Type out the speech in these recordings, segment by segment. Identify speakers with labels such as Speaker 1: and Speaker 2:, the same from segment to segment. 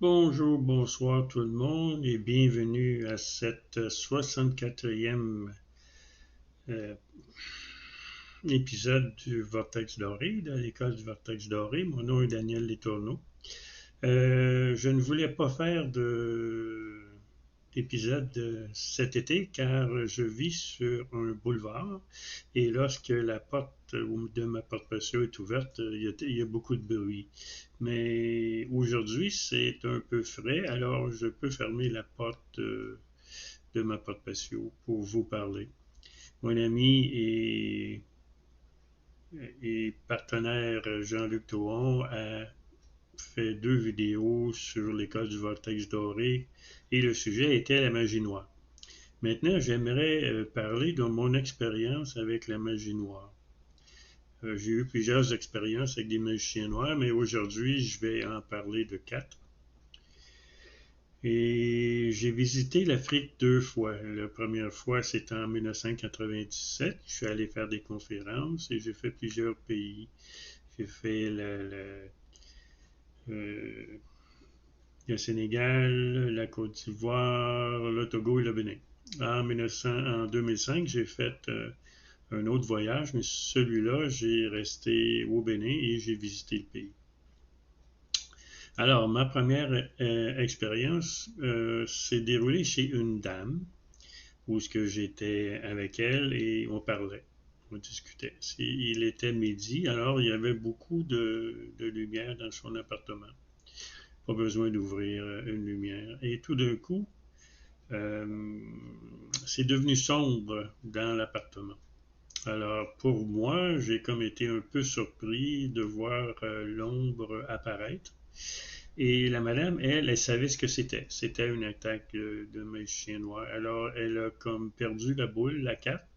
Speaker 1: Bonjour, bonsoir tout le monde et bienvenue à cette 64e euh, épisode du Vortex Doré, de l'école du Vortex Doré. Mon nom est Daniel Letourneau. Je ne voulais pas faire d'épisode cet été car je vis sur un boulevard et lorsque la porte de ma porte-patio est ouverte, il y a beaucoup de bruit. Mais aujourd'hui, c'est un peu frais, alors je peux fermer la porte de ma porte-patio pour vous parler. Mon ami et partenaire Jean-Luc Thoron a fait 2 vidéos sur l'école du Vortex Doré et le sujet était la magie noire. Maintenant, j'aimerais parler de mon expérience avec la magie noire. J'ai eu plusieurs expériences avec des magiciens noirs, mais aujourd'hui, je vais en parler de 4. Et j'ai visité l'Afrique 2 fois. La première fois, c'était en 1997. Je suis allé faire des conférences et j'ai fait plusieurs pays. J'ai fait euh, le Sénégal, la Côte d'Ivoire, le Togo et le Bénin. En 2005, j'ai fait un autre voyage, mais celui-là, j'ai resté au Bénin et j'ai visité le pays. Alors, ma première expérience s'est déroulée chez une dame où ce que j'étais avec elle et on parlait, on discutait. Il était midi, alors il y avait beaucoup de lumière dans son appartement. Pas besoin d'ouvrir une lumière. Et tout d'un coup, euh, c'est devenu sombre dans l'appartement. Alors, pour moi, j'ai comme été un peu surpris de voir l'ombre apparaître. Et la madame, elle savait ce que c'était. C'était une attaque de magicien noir. Alors, elle a comme perdu la boule, la carte,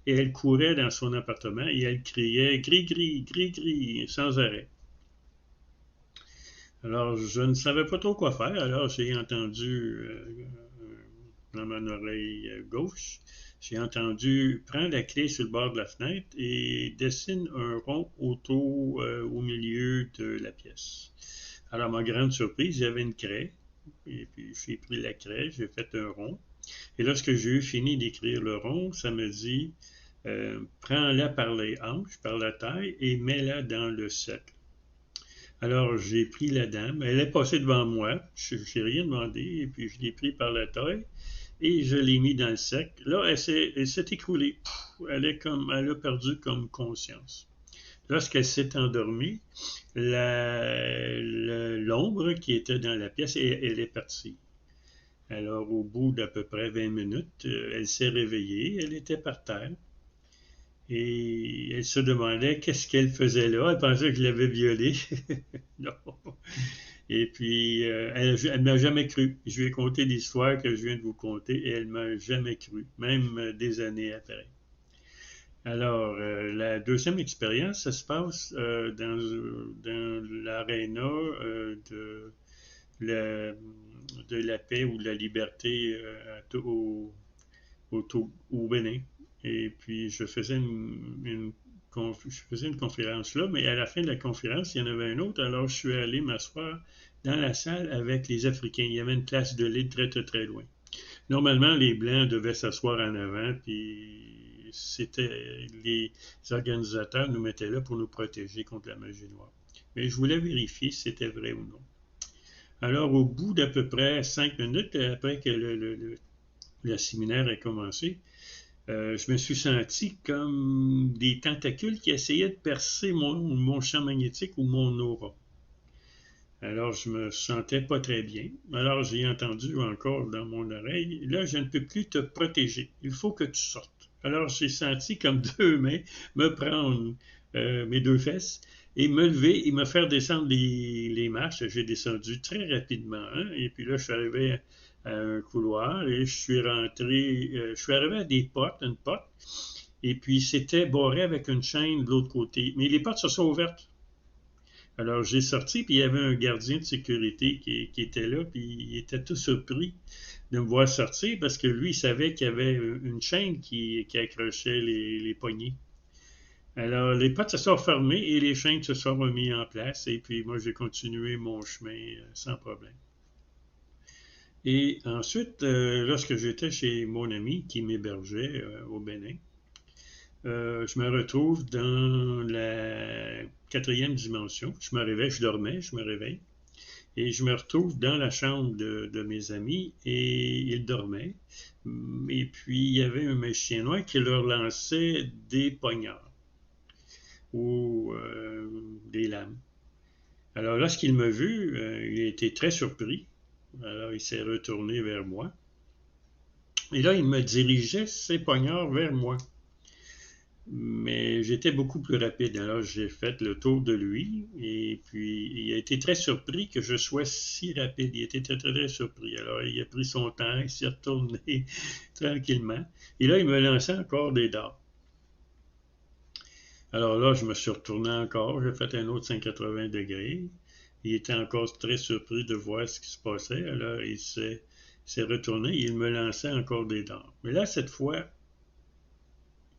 Speaker 1: et elle courait dans son appartement et elle criait gris-gris, gris-gris, sans arrêt. Alors, je ne savais pas trop quoi faire. Alors, j'ai entendu dans mon oreille gauche, j'ai entendu prends la clé sur le bord de la fenêtre et dessine un rond au milieu de la pièce. Alors, ma grande surprise, il y avait une craie. Et puis, j'ai pris la craie, j'ai fait un rond. Et lorsque j'ai eu fini d'écrire le rond, ça me dit prends-la par les hanches, par la taille, et mets-la dans le cercle. Alors, j'ai pris la dame, elle est passée devant moi, je n'ai rien demandé, et puis je l'ai pris par la taille, et je l'ai mis dans le cercle. Là, elle s'est écroulée. Elle a perdu comme conscience. Lorsqu'elle s'est endormie, l'ombre qui était dans la pièce, elle est partie. Alors, au bout d'à peu près 20 minutes, elle s'est réveillée, elle était par terre et elle se demandait qu'est-ce qu'elle faisait là. Elle pensait que je l'avais violée. Non. Et puis, elle m'a jamais cru. Je lui ai conté l'histoire que je viens de vous conter et elle m'a jamais cru, même des années après. Alors, la deuxième expérience, ça se passe dans l'aréna la, de la paix ou de la liberté au Bénin. Et puis, je faisais une conférence là, mais à la fin de la conférence, il y en avait un autre. Alors, je suis allé m'asseoir dans la salle avec les Africains. Il y avait une place de lit très, très, très loin. Normalement, les Blancs devaient s'asseoir en avant, puis les organisateurs nous mettaient là pour nous protéger contre la magie noire. Mais je voulais vérifier si c'était vrai ou non. Alors, au bout d'à peu près 5 minutes, après que le séminaire a commencé, je me suis senti comme des tentacules qui essayaient de percer mon champ magnétique ou mon aura. Alors, je me sentais pas très bien. Alors, j'ai entendu encore dans mon oreille, là, je ne peux plus te protéger. Il faut que tu sortes. Alors, j'ai senti comme 2 mains me prendre mes 2 fesses et me lever et me faire descendre les marches. J'ai descendu très rapidement. Hein, et puis là, je suis arrivé à un couloir et je suis arrivé à une porte, et puis c'était barré avec une chaîne de l'autre côté. Mais les portes se sont ouvertes. Alors j'ai sorti, puis il y avait un gardien de sécurité qui était là, puis il était tout surpris de me voir sortir parce que lui, il savait qu'il y avait une chaîne qui accrochait les poignées. Alors les portes se sont fermées et les chaînes se sont remises en place, et puis moi j'ai continué mon chemin sans problème. Et ensuite, lorsque j'étais chez mon ami qui m'hébergeait au Bénin, je me retrouve dans la quatrième dimension. Je me réveille, je dormais, je me réveille. Et je me retrouve dans la chambre de mes amis et ils dormaient. Et puis, il y avait un magicien noir qui leur lançait des poignards ou des lames. Alors, lorsqu'il m'a vu, il a été très surpris. Alors, il s'est retourné vers moi. Et là, il me dirigeait ses poignards vers moi. Mais j'étais beaucoup plus rapide. Alors, j'ai fait le tour de lui. Et puis, il a été très surpris que je sois si rapide. Il était très, très, très surpris. Alors, il a pris son temps. Il s'est retourné tranquillement. Et là, il me lançait encore des dards. Alors là, je me suis retourné encore. J'ai fait un autre 180 degrés. Il était encore très surpris de voir ce qui se passait. Alors, il s'est retourné et il me lançait encore des dards. Mais là, cette fois,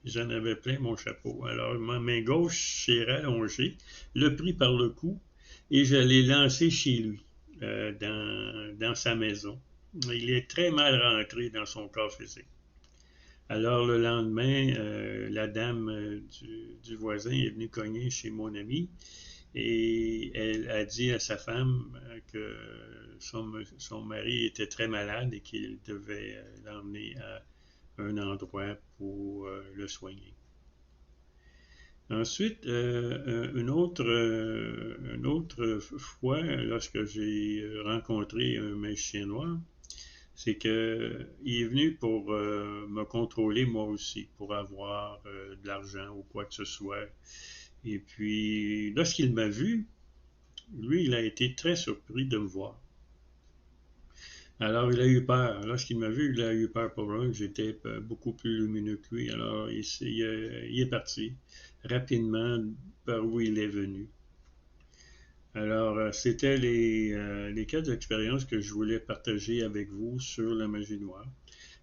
Speaker 1: j'en avais plein mon chapeau. Alors, ma main gauche s'est rallongée, le pris par le cou et je l'ai lancé chez lui, dans sa maison. Il est très mal rentré dans son corps physique. Alors, le lendemain, la dame du voisin est venue cogner chez mon ami et elle a dit à sa femme que son mari était très malade et qu'il devait l'emmener à un endroit pour le soigner. Ensuite, une autre fois, lorsque j'ai rencontré un magicien noir, c'est qu'il est venu pour me contrôler moi aussi, pour avoir de l'argent ou quoi que ce soit. Et puis, lorsqu'il m'a vu, lui, il a été très surpris de me voir. Alors, il a eu peur. Lorsqu'il m'a vu, il a eu peur pour moi. J'étais beaucoup plus lumineux que lui. Alors, il est parti rapidement par où il est venu. Alors, c'était les cas d'expérience que je voulais partager avec vous sur la magie noire.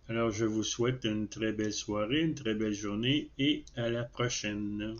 Speaker 1: Alors, je vous souhaite une très belle soirée, une très belle journée et à la prochaine.